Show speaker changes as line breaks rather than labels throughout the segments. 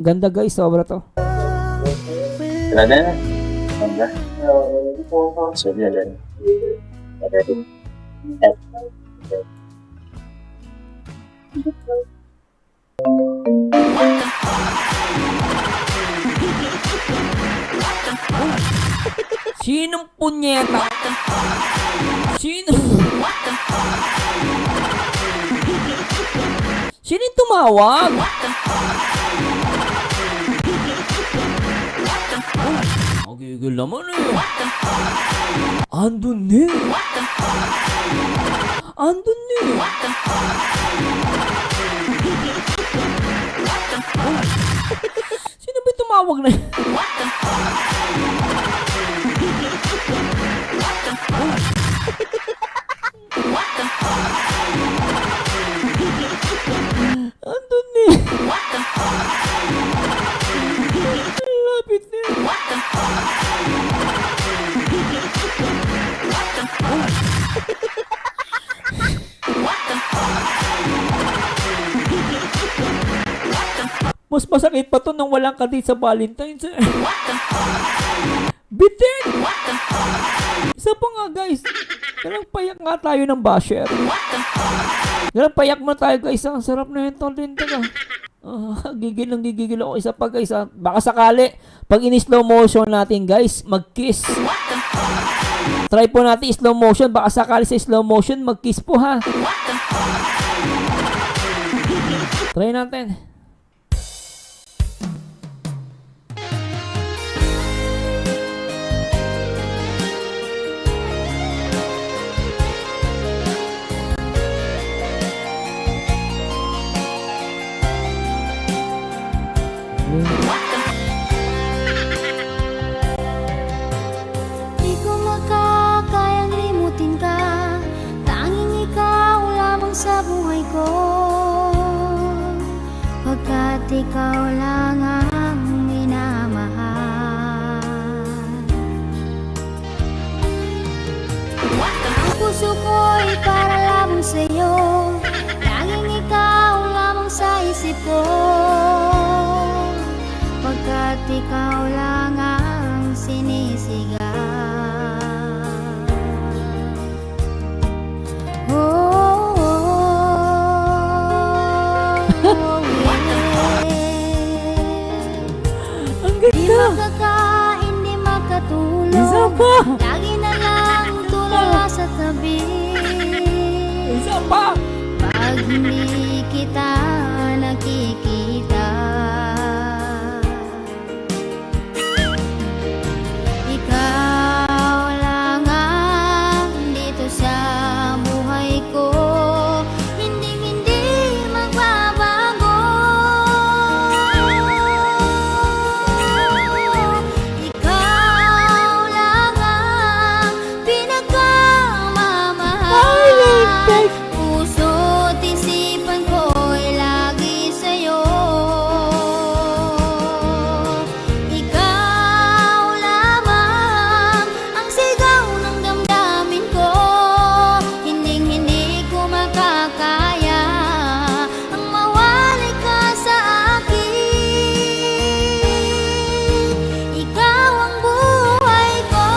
Ganda guys, sobra to.
Ganda na. Ganda. So, yan.
Sinong punyeta? Sino? Sino yung tumawag? Magigil naman eh. Andun eh. Andun eh. Sino ba yung tumawag na yun? Andun eh. Lapit na eh. Mas masakit pa to nang walang kadate sa Valentine's eh. Bitin! Isa pa nga guys. Ganang payak nga tayo ng basher. Ganang payak mo tayo guys. Ang sarap na yun tol din taga. Gigil ako. Isa pa guys. Baka sakali pag in-slow motion natin guys, mag-kiss. Try po natin slow motion. Baka sakali sa slow motion, mag-kiss po ha. Try natin.
Di ko makakayang limutin ka, tanging ikaw lamang sa buhay ko. Pagkat ikaw lang ang minamahal. Ang puso ko'y para lamang sa'yo, tanging ikaw lamang sa isip ko. Pagkat ikaw lang ang sinisigaw. Oh, yeah.
Ang
Di
ganda!
makakain, di makatulog,
Isa pa!
lagi na lang tulala sa tabi.
Isa pa!
Pag hindi kita nakikita, ikaw lang ang dito sa buhay ko, hindi magbabago. Ikaw lang ang pinakamamahal. Puso't isipan ko'y lagi sa'yo. Ikaw lamang ang sigaw ng damdamin ko. Hindi ko makakaya ang mawali ka sa akin. Ikaw ang buhay ko.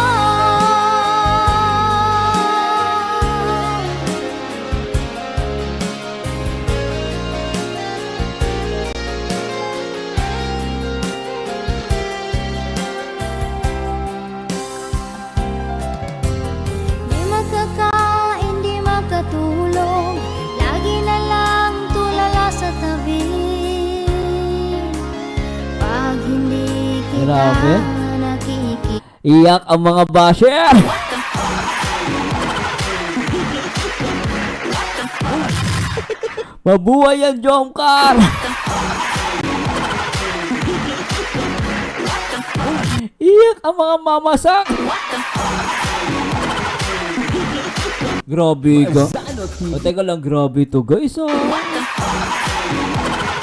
Di makakain, di makatulog, lagi na lang tulala sa tabi. Pag hindi kita
Grabe.
nakikita,
Iyak ang mga basher! Mabuhay ang Jomcar! Iyak ang mga mamasak! Grabe ka. O, teka lang, grabe to guys oh.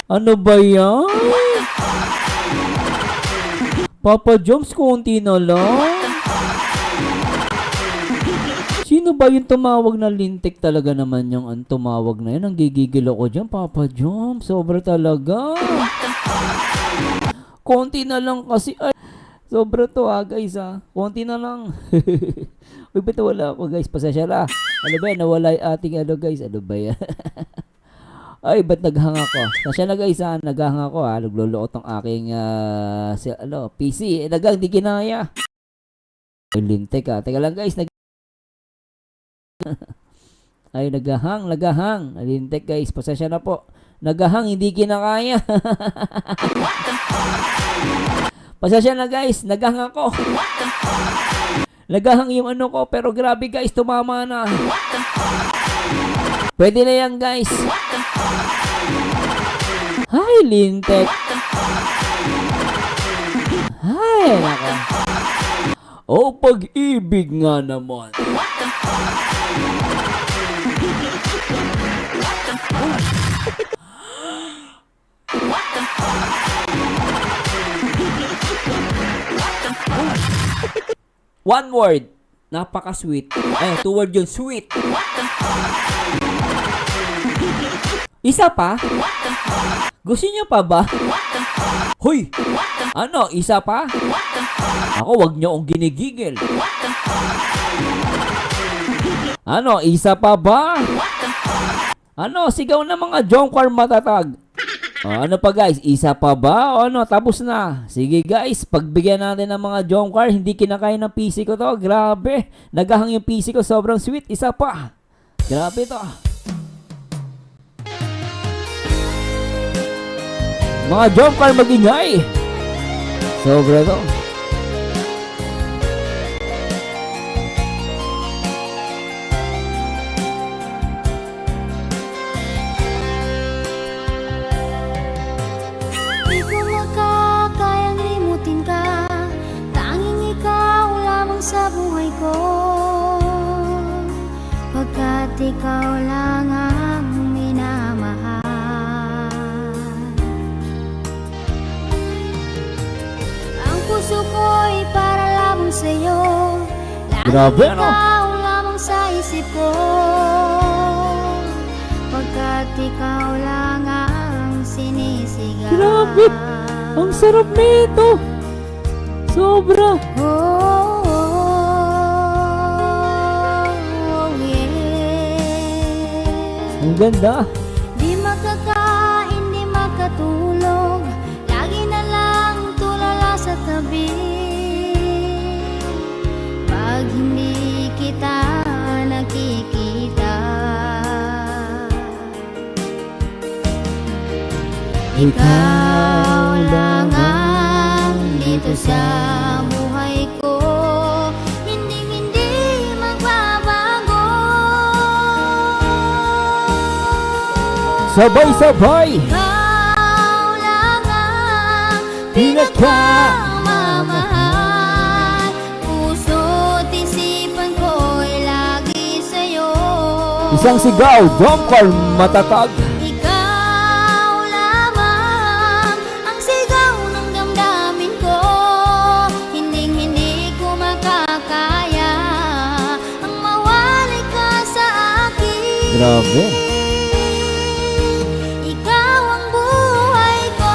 Ano ba yan? Papa Joms, konti na lang. Sino ba yung tumawag na lintik talaga naman yung tumawag na yun? Ang gigigil ako dyan, Papa Joms. Sobra talaga. Konti na lang kasi. Ay, sobra to guys Konti na lang. Uy, ba't wala ako guys? Pasensya na. Ano ba yan? Nawala yung ating guys. Ano ba yan? Ay, ba't naghang ako? Pasensya na guys naghang ako Nagluluot ng aking PC. Nagang, di kinaya. Ay, lintek Teka lang guys. Ay, nagahang. Lintek guys. Pasensya na po. Nagahang, hindi kinakaya. Pasensya na guys, nagahang ako. Nagahang yung ano ko, pero grabe guys, tumama na. Pwede na yan guys. Hay, lintek. Hay, naka. Oh, pag-ibig nga naman. One word. Napaka-sweet. Ay, two word yun. Sweet. Isa pa? Gusto niyo pa ba? Hoy! Ano? Isa pa? Ako, wag niyo akong ginigigil. Ano? Isa pa ba? Ano? Sigaw na mga jongkar matatag. Ano pa guys? Isa pa ba? O ano? Tapos na. Sige guys, pagbigyan natin ng mga jongkar. Hindi kinakaya ng PC ko to. Grabe. Nagahang yung PC ko. Sobrang sweet. Isa pa. Grabe to. Mga jongkar magingay. Sobra to.
Di ko makakayang limutin ka, tanging ikaw lamang sa buhay ko. Pagkat ikaw lang ang minamahal. Ang puso ko'y para lamang sa'yo,
Grabe,
laging
ano?
ikaw lamang sa isip ko. Pagkat ikaw lang ang sinisigaw.
Grabe. Ang sarap nito. Sobra.
Oh, yeah.
Ang ganda.
Di makakain, di makatulog, lagi na lang tulala sa tabi. Pag hindi kita nakikita, ikaw lang ang dito sa buhay ko, hindi magbabago.
Sabay-sabay.
Ikaw lang ang
Pinakamamahal.
puso't isipan ko'y lagi sa'yo.
Isang sigaw. Jongkar matatag.
Ikaw lamang ang sigaw ng damdamin ko, hindi ko makakaya ang mawali ka sa akin.
Grabe.
Ikaw ang buhay ko.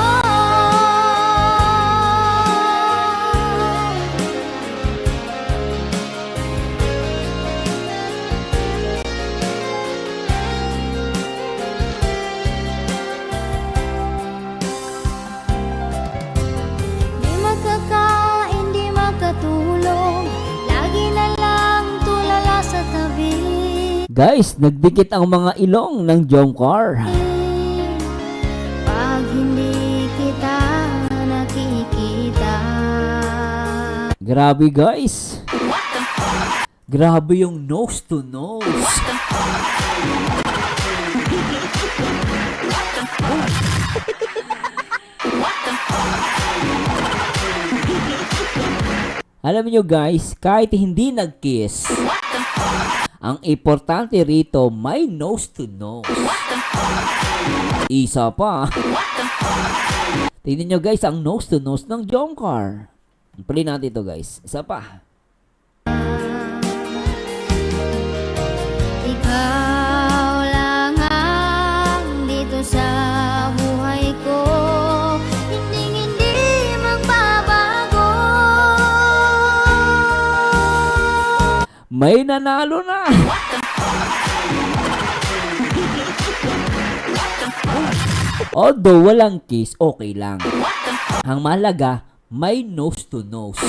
Di makakain, di makatulog, lagi na lang tulala sa tabi.
Guys, nagdikit ang mga ilong ng Jongkar.
Pag hindi kita nakikita,
Grabe guys. Grabe yung nose to nose. Alam niyo guys, kahit hindi nag-kiss, ang importante rito, may nose to nose. Isa pa. Tingnan nyo guys, ang nose to nose ng Jongkar. Play natin ito guys. Isa pa.
ikaw lang ang dito sa buhay ko,
may nanalo na. Although walang kiss, okay lang. Ang mahalaga, may nose to nose.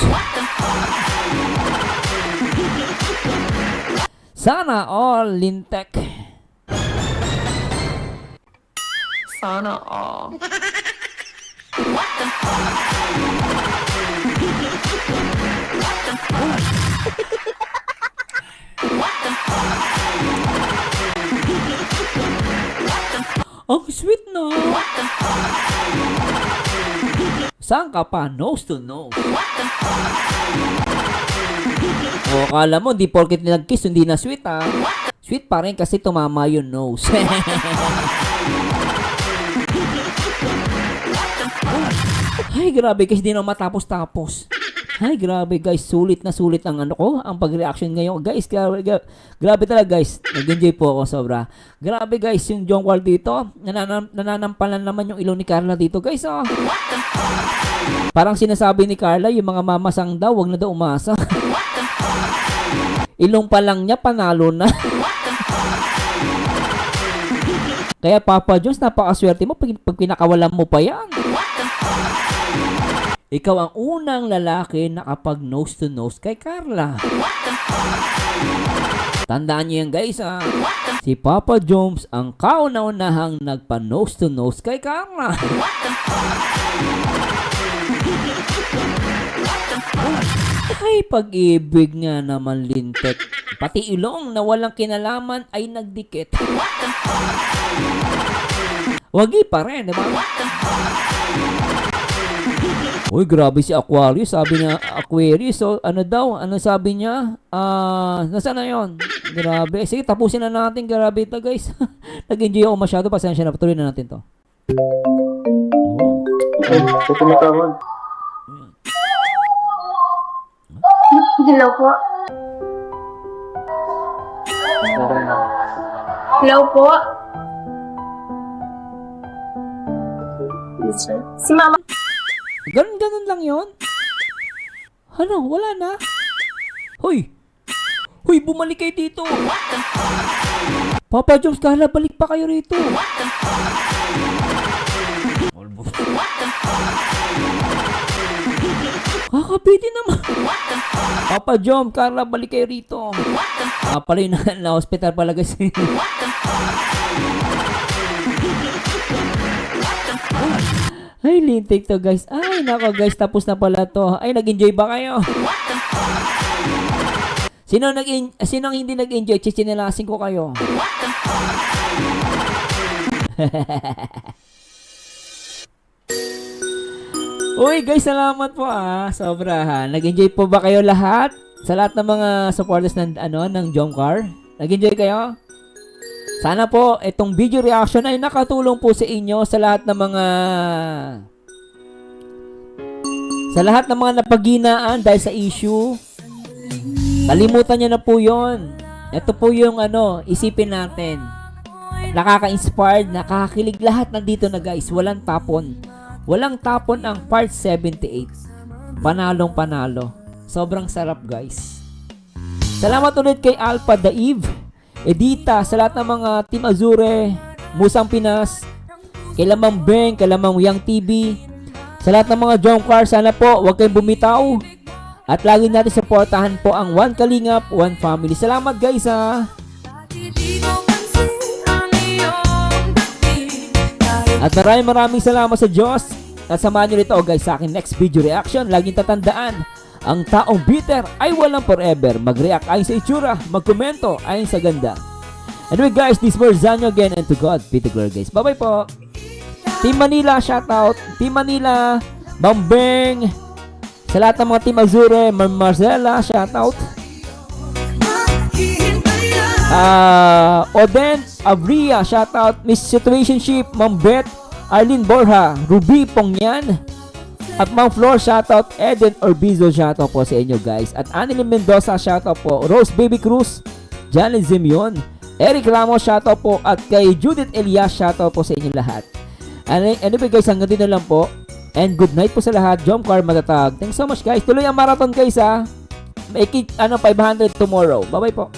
Sana all, Lintek.
Sana all.
Ang sweet na. Saan ka pa? Nose to nose. O, akala mo, di porket nag-kiss, hindi na sweet, ha? Sweet pa rin kasi tumama yung nose. Ay, grabe guys, di na matapos-tapos. Ay, grabe guys, sulit na sulit ang ano ko, ang pag-reaction ngayon. Guys, grabe talaga guys. Nag-enjoy po ako sobra. Grabe guys, yung Jonqual dito, nananampalan naman yung ilong ni Carla dito guys, oh. Parang sinasabi ni Carla, yung mga mamasang daw, wag na daw umasa. Ilong pa lang niya, panalo na. Kaya Papa Jones, napakaswerte mo pag pinakawalan mo pa yan. Ikaw ang unang lalaki na kapag nose to nose kay Carla. Tandaan niyo yan guys, ha. Si Papa Jones ang kauna-unahang nagpa nose to nose kay Carla. Ay, pag-ibig nga naman, Lintek. Pati ilong na walang kinalaman ay nagdikit. Wagi pa rin, diba? Uy, grabe si Aquarius. Sabi niya, Aquarius, so ano daw? Ano sabi niya? Nasaan na yun? Grabe. Sige, tapusin na natin. Grabe ito, guys. Nag-enjoy ako masyado. Pasensya na. Patuloy na natin to. Oh.
Ay, ito tumatawag.
Hello po.
Okay na.
Hello po.
Yes, sir.
Si Mama.
Ganun lang yun? Ano? Wala na? Hoy! Hoy, bumalik kayo dito! Papa Jones, Carla, balik pa kayo rito! Almost. Kakapiti naman! Papa Jones, Carla, balik kayo rito! Pala yun na hospital pala kasi. Ay, lintik to guys. Ay, nako guys, tapos na pala to. Ay, nag-enjoy ba kayo? Sinong hindi nag-enjoy? Chichinilasin ko kayo. Uy, guys, salamat po sobra ha. Nag-enjoy po ba kayo lahat? Sa lahat ng mga supporters ng ng Joncar? Nag-enjoy kayo? Sana po itong video reaction ay nakatulong po sa inyo sa lahat ng mga napaginaan dahil sa issue. Kalimutan niyo na po 'yon. Ito po yung isipin natin. Nakaka-inspired, nakakakilig lahat nandito na guys. Walang tapon. Walang tapon ang part 78. Panalong panalo. Sobrang sarap guys. Salamat ulit kay Alpha Daiv, Edita, sa lahat ng mga Team Azure, Musang Pinas, kay Lamang Beng, kay Lamang Yang TV, sa lahat ng mga Joncar, sana po huwag kayong bumitaw at lagi natin supportahan po ang One Kalingap, One Family. Salamat guys ha. At maraming salamat sa Diyos at samahan nyo nito guys sa aking next video reaction. Laging tatandaan, ang taong bitter ay walang forever. Mag-react ayon sa itsura, magkomento ayon sa ganda. Anyway guys, this was Zanyo again, and to God be the glory guys. Bye bye po. Team Manila, shoutout. Team Manila, Bambeng. Sa lahat ng mga Team Azure, Marcela, shoutout. Oden Abria, shoutout. Miss Situationship, Ma'am Beth, Arlene Borja, Ruby Pongyan, at Ma'am Flor, shoutout. Eden Orbizo, shoutout po sa inyo guys. At Anneli Mendoza, shoutout po. Rose Baby Cruz, Janet Zemion, Eric Ramos, shoutout po. At kay Judith Elias, shoutout po sa inyo lahat. Anyway guys, hanggang din na lang po. And good night po sa lahat. Joncar Matatag. Thanks so much guys. Tuloy ang marathon guys ha. Make it, 500 tomorrow. Bye-bye po.